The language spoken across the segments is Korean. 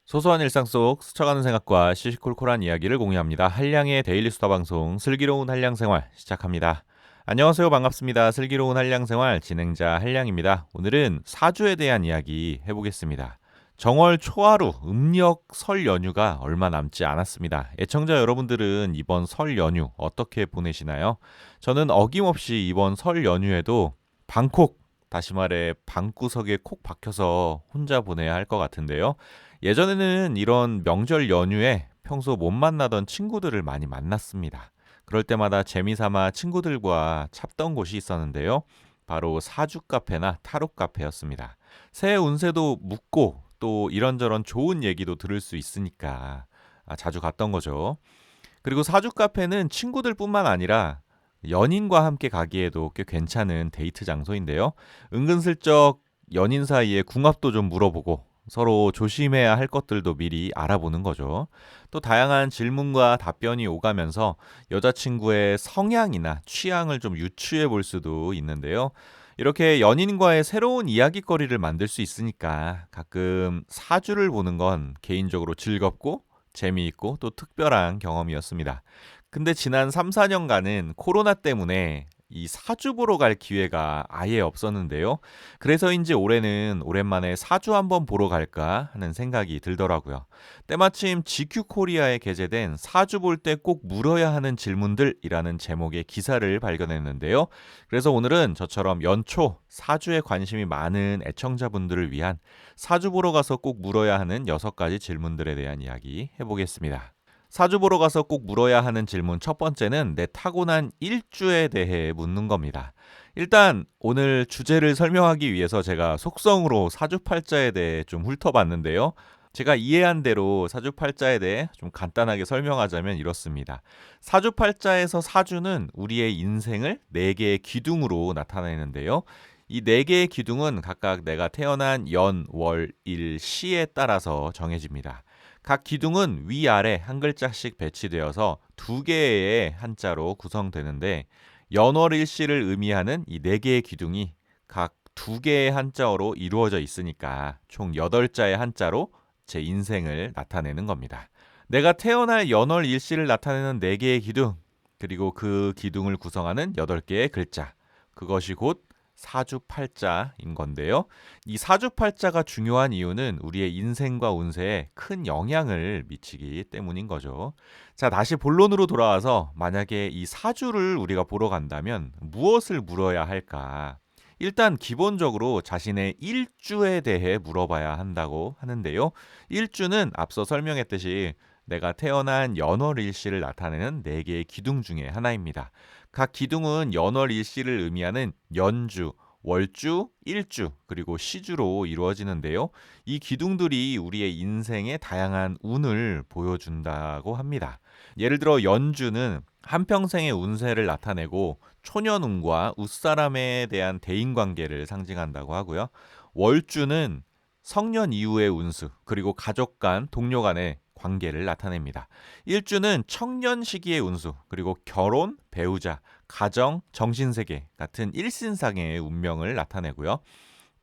소소한 일상 속 스쳐가는 생각과 시시콜콜한 이야기를 공유합니다. 한량의 데일리 수다 방송 슬기로운 한량 생활 시작합니다. 안녕하세요. 반갑습니다. 슬기로운 한량 생활 진행자 한량입니다. 오늘은 사주에 대한 이야기 해보겠습니다. 정월 초하루 음력 설 연휴가 얼마 남지 않았습니다. 애청자 여러분들은 이번 설 연휴 어떻게 보내시나요? 저는 어김없이 이번 설 연휴에도 방콕, 다시 말해 방구석에 콕 박혀서 혼자 보내야 할 것 같은데요. 예전에는 이런 명절 연휴에 평소 못 만나던 친구들을 많이 만났습니다. 그럴 때마다 재미삼아 친구들과 찾던 곳이 있었는데요. 바로 사주 카페나 타로 카페였습니다. 새해 운세도 묻고 또 이런저런 좋은 얘기도 들을 수 있으니까 자주 갔던 거죠. 그리고 사주 카페는 친구들뿐만 아니라 연인과 함께 가기에도 꽤 괜찮은 데이트 장소인데요. 은근슬쩍 연인 사이에 궁합도 좀 물어보고 서로 조심해야 할 것들도 미리 알아보는 거죠. 또 다양한 질문과 답변이 오가면서 여자친구의 성향이나 취향을 좀 유추해 볼 수도 있는데요. 이렇게 연인과의 새로운 이야기거리를 만들 수 있으니까 가끔 사주를 보는 건 개인적으로 즐겁고 재미있고 또 특별한 경험이었습니다. 근데 지난 3, 4년간은 코로나 때문에 이 사주 보러 갈 기회가 아예 없었는데요. 그래서인지 올해는 오랜만에 사주 한번 보러 갈까 하는 생각이 들더라고요. 때마침 GQ 코리아에 게재된 사주 볼 때 꼭 물어야 하는 질문들이라는 제목의 기사를 발견했는데요. 그래서 오늘은 저처럼 연초 사주에 관심이 많은 애청자분들을 위한 사주 보러 가서 꼭 물어야 하는 6가지 질문들에 대한 이야기 해보겠습니다. 사주 보러 가서 꼭 물어야 하는 질문 첫 번째는 내 타고난 일주에 대해 묻는 겁니다. 일단 오늘 주제를 설명하기 위해서 제가 속성으로 사주팔자에 대해 좀 훑어봤는데요. 제가 이해한 대로 사주팔자에 대해 좀 간단하게 설명하자면 이렇습니다. 사주팔자에서 사주는 우리의 인생을 4개의 기둥으로 나타내는데요. 이 4개의 기둥은 각각 내가 태어난 연, 월, 일, 시에 따라서 정해집니다. 각 기둥은 위아래 한 글자씩 배치되어서 2개의 한자로 구성되는데 연월일시를 의미하는 이 4개의 기둥이 각 2개의 한자어로 이루어져 있으니까 총 8자의 한자로 제 인생을 나타내는 겁니다. 내가 태어날 연월일시를 나타내는 4개의 기둥, 그리고 그 기둥을 구성하는 8개의 글자, 그것이 곧 사주팔자인 건데요. 이 사주팔자가 중요한 이유는 우리의 인생과 운세에 큰 영향을 미치기 때문인 거죠. 자, 다시 본론으로 돌아와서 만약에 이 사주를 우리가 보러 간다면 무엇을 물어야 할까? 일단 기본적으로 자신의 일주에 대해 물어봐야 한다고 하는데요. 일주는 앞서 설명했듯이 내가 태어난 연월일시를 나타내는 4개의 기둥 중에 하나입니다. 각 기둥은 연월일시를 의미하는 연주, 월주, 일주, 그리고 시주로 이루어지는데요. 이 기둥들이 우리의 인생의 다양한 운을 보여준다고 합니다. 예를 들어 연주는 한평생의 운세를 나타내고 초년운과 웃사람에 대한 대인관계를 상징한다고 하고요. 월주는 성년 이후의 운수, 그리고 가족 간, 동료 간의 관계를 나타냅니다. 일주는 청년 시기의 운수, 그리고 결혼, 배우자, 가정, 정신세계 같은 일신상의 운명을 나타내고요.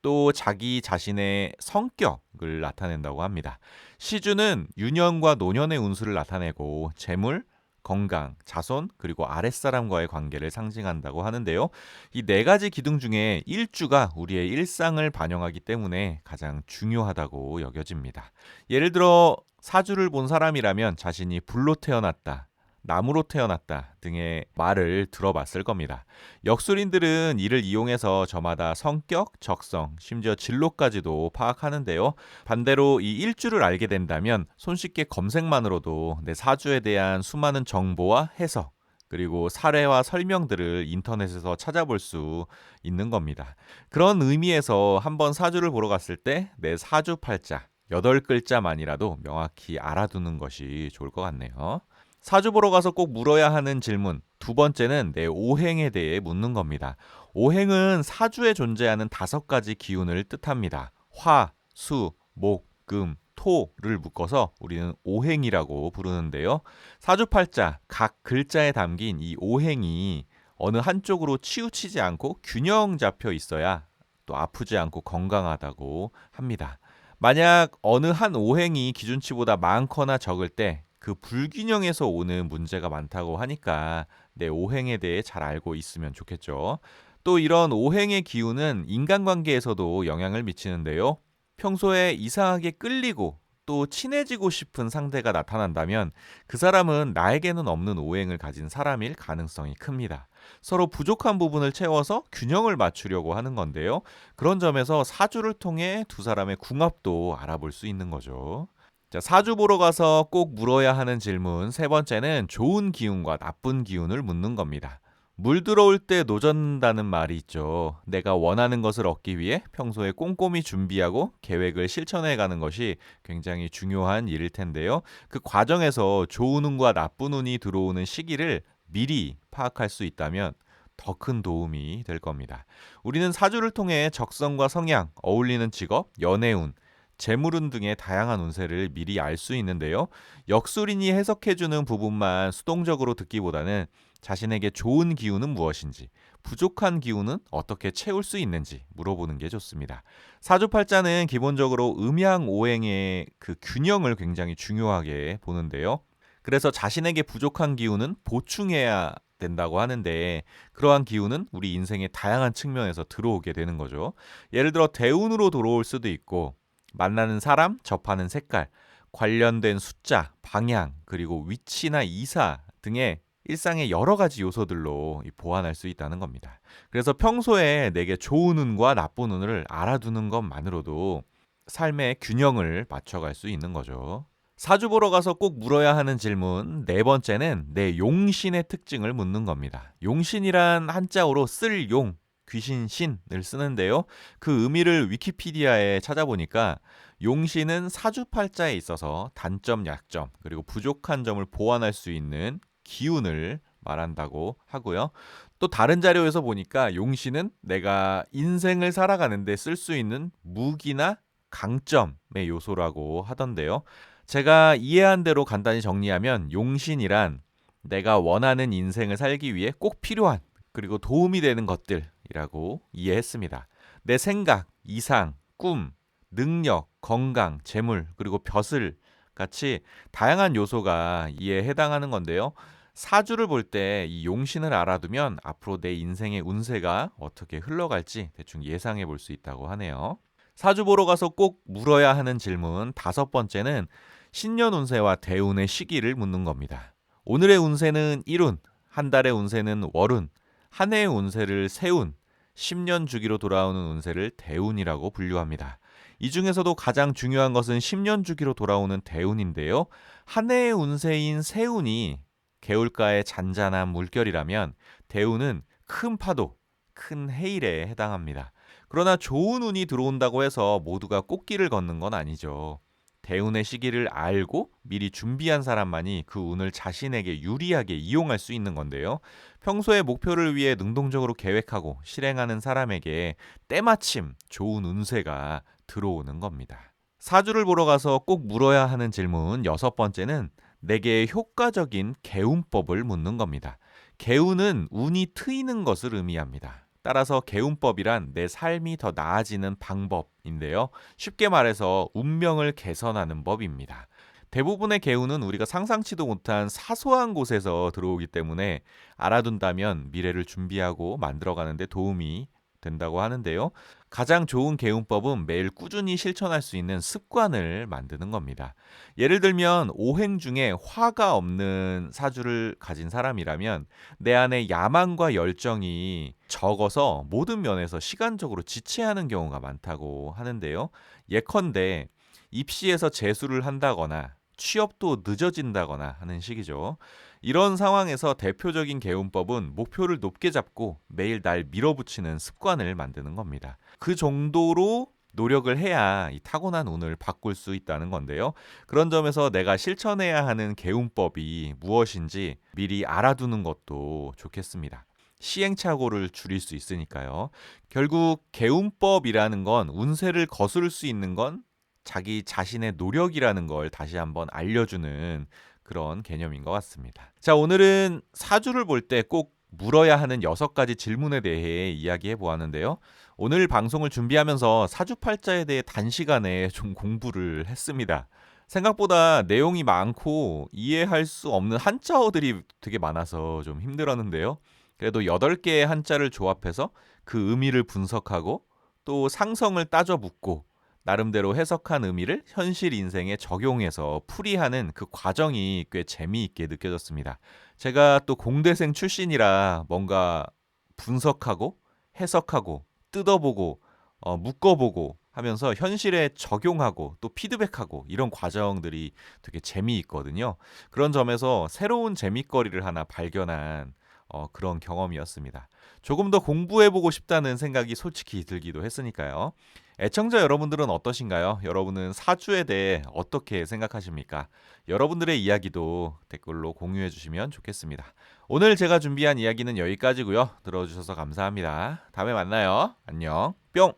또 자기 자신의 성격을 나타낸다고 합니다. 시주는 유년과 노년의 운수를 나타내고 재물, 건강, 자손, 그리고 아랫사람과의 관계를 상징한다고 하는데요. 이 4가지 기둥 중에 일주가 우리의 일상을 반영하기 때문에 가장 중요하다고 여겨집니다. 예를 들어 사주를 본 사람이라면 자신이 불로 태어났다, 나무로 태어났다 등의 말을 들어봤을 겁니다. 역술인들은 이를 이용해서 저마다 성격, 적성, 심지어 진로까지도 파악하는데요. 반대로 이 일주를 알게 된다면 손쉽게 검색만으로도 내 사주에 대한 수많은 정보와 해석, 그리고 사례와 설명들을 인터넷에서 찾아볼 수 있는 겁니다. 그런 의미에서 한번 사주를 보러 갔을 때 내 사주 팔자 8글자만이라도 명확히 알아두는 것이 좋을 것 같네요. 사주 보러 가서 꼭 물어야 하는 질문. 두 번째는 내 오행에 대해 묻는 겁니다. 오행은 사주에 존재하는 5가지 기운을 뜻합니다. 화, 수, 목, 금, 토를 묶어서 우리는 오행이라고 부르는데요. 사주팔자 각 글자에 담긴 이 오행이 어느 한쪽으로 치우치지 않고 균형 잡혀 있어야 또 아프지 않고 건강하다고 합니다. 만약 어느 한 오행이 기준치보다 많거나 적을 때 그 불균형에서 오는 문제가 많다고 하니까 내 오행에 대해 잘 알고 있으면 좋겠죠. 또 이런 오행의 기운은 인간관계에서도 영향을 미치는데요. 평소에 이상하게 끌리고 또 친해지고 싶은 상대가 나타난다면 그 사람은 나에게는 없는 오행을 가진 사람일 가능성이 큽니다. 서로 부족한 부분을 채워서 균형을 맞추려고 하는 건데요. 그런 점에서 사주를 통해 두 사람의 궁합도 알아볼 수 있는 거죠. 자, 사주 보러 가서 꼭 물어야 하는 질문 세 번째는 좋은 기운과 나쁜 기운을 묻는 겁니다. 물 들어올 때 노젓는다는 말이 있죠. 내가 원하는 것을 얻기 위해 평소에 꼼꼼히 준비하고 계획을 실천해 가는 것이 굉장히 중요한 일일 텐데요. 그 과정에서 좋은 운과 나쁜 운이 들어오는 시기를 미리 파악할 수 있다면 더 큰 도움이 될 겁니다. 우리는 사주를 통해 적성과 성향, 어울리는 직업, 연애운, 재물운 등의 다양한 운세를 미리 알 수 있는데요. 역술인이 해석해주는 부분만 수동적으로 듣기보다는 자신에게 좋은 기운은 무엇인지, 부족한 기운은 어떻게 채울 수 있는지 물어보는 게 좋습니다. 사주팔자는 기본적으로 음양오행의 그 균형을 굉장히 중요하게 보는데요. 그래서 자신에게 부족한 기운은 보충해야 된다고 하는데 그러한 기운은 우리 인생의 다양한 측면에서 들어오게 되는 거죠. 예를 들어 대운으로 들어올 수도 있고 만나는 사람, 접하는 색깔, 관련된 숫자, 방향, 그리고 위치나 이사 등의 일상의 여러 가지 요소들로 보완할 수 있다는 겁니다. 그래서 평소에 내게 좋은 운과 나쁜 운을 알아두는 것만으로도 삶의 균형을 맞춰갈 수 있는 거죠. 사주 보러 가서 꼭 물어야 하는 질문 네 번째는 내 용신의 특징을 묻는 겁니다. 용신이란 한자어로 쓸 용, 귀신 신을 쓰는데요. 그 의미를 위키피디아에 찾아보니까 용신은 사주팔자에 있어서 단점, 약점, 그리고 부족한 점을 보완할 수 있는 기운을 말한다고 하고요. 또 다른 자료에서 보니까 용신은 내가 인생을 살아가는데 쓸 수 있는 무기나 강점의 요소라고 하던데요. 제가 이해한 대로 간단히 정리하면 용신이란 내가 원하는 인생을 살기 위해 꼭 필요한 그리고 도움이 되는 것들이라고 이해했습니다. 내 생각, 이상, 꿈, 능력, 건강, 재물, 그리고 벼슬 같이 다양한 요소가 이에 해당하는 건데요. 사주를 볼 때 이 용신을 알아두면 앞으로 내 인생의 운세가 어떻게 흘러갈지 대충 예상해 볼 수 있다고 하네요. 사주 보러 가서 꼭 물어야 하는 질문 다섯 번째는 신년 운세와 대운의 시기를 묻는 겁니다. 오늘의 운세는 일운, 한 달의 운세는 월운, 한 해의 운세를 세운, 10년 주기로 돌아오는 운세를 대운이라고 분류합니다. 이 중에서도 가장 중요한 것은 10년 주기로 돌아오는 대운인데요. 한 해의 운세인 세운이 개울가의 잔잔한 물결이라면 대운은 큰 파도, 큰 해일에 해당합니다. 그러나 좋은 운이 들어온다고 해서 모두가 꽃길을 걷는 건 아니죠. 대운의 시기를 알고 미리 준비한 사람만이 그 운을 자신에게 유리하게 이용할 수 있는 건데요. 평소에 목표를 위해 능동적으로 계획하고 실행하는 사람에게 때마침 좋은 운세가 들어오는 겁니다. 사주를 보러 가서 꼭 물어야 하는 질문 여섯 번째는 내게 효과적인 개운법을 묻는 겁니다. 개운은 운이 트이는 것을 의미합니다. 따라서 개운법이란 내 삶이 더 나아지는 방법인데요. 쉽게 말해서 운명을 개선하는 법입니다. 대부분의 개운은 우리가 상상치도 못한 사소한 곳에서 들어오기 때문에 알아둔다면 미래를 준비하고 만들어가는 데 도움이 된다고 하는데요. 가장 좋은 개운법은 매일 꾸준히 실천할 수 있는 습관을 만드는 겁니다. 예를 들면 오행 중에 화가 없는 사주를 가진 사람이라면 내 안에 야망과 열정이 적어서 모든 면에서 시간적으로 지체하는 경우가 많다고 하는데요. 예컨대 입시에서 재수를 한다거나 취업도 늦어진다거나 하는 시기죠. 이런 상황에서 대표적인 개운법은 목표를 높게 잡고 매일 날 밀어붙이는 습관을 만드는 겁니다. 그 정도로 노력을 해야 이 타고난 운을 바꿀 수 있다는 건데요. 그런 점에서 내가 실천해야 하는 개운법이 무엇인지 미리 알아두는 것도 좋겠습니다. 시행착오를 줄일 수 있으니까요. 결국 개운법이라는 건 운세를 거스를 수 있는 건 자기 자신의 노력이라는 걸 다시 한번 알려주는 그런 개념인 것 같습니다. 자, 오늘은 사주를 볼 때 꼭 물어야 하는 6가지 질문에 대해 이야기해 보았는데요. 오늘 방송을 준비하면서 사주팔자에 대해 단시간에 좀 공부를 했습니다. 생각보다 내용이 많고 이해할 수 없는 한자어들이 되게 많아서 좀 힘들었는데요. 그래도 8개의 한자를 조합해서 그 의미를 분석하고 또 상성을 따져 묻고 나름대로 해석한 의미를 현실 인생에 적용해서 풀이하는 그 과정이 꽤 재미있게 느껴졌습니다. 제가 또 공대생 출신이라 뭔가 분석하고 해석하고 뜯어보고 묶어보고 하면서 현실에 적용하고 또 피드백하고 이런 과정들이 되게 재미있거든요. 그런 점에서 새로운 재미거리를 하나 발견한 그런 경험이었습니다. 조금 더 공부해보고 싶다는 생각이 솔직히 들기도 했으니까요. 애청자 여러분들은 어떠신가요? 여러분은 사주에 대해 어떻게 생각하십니까? 여러분들의 이야기도 댓글로 공유해 주시면 좋겠습니다. 오늘 제가 준비한 이야기는 여기까지고요. 들어주셔서 감사합니다. 다음에 만나요. 안녕. 뿅.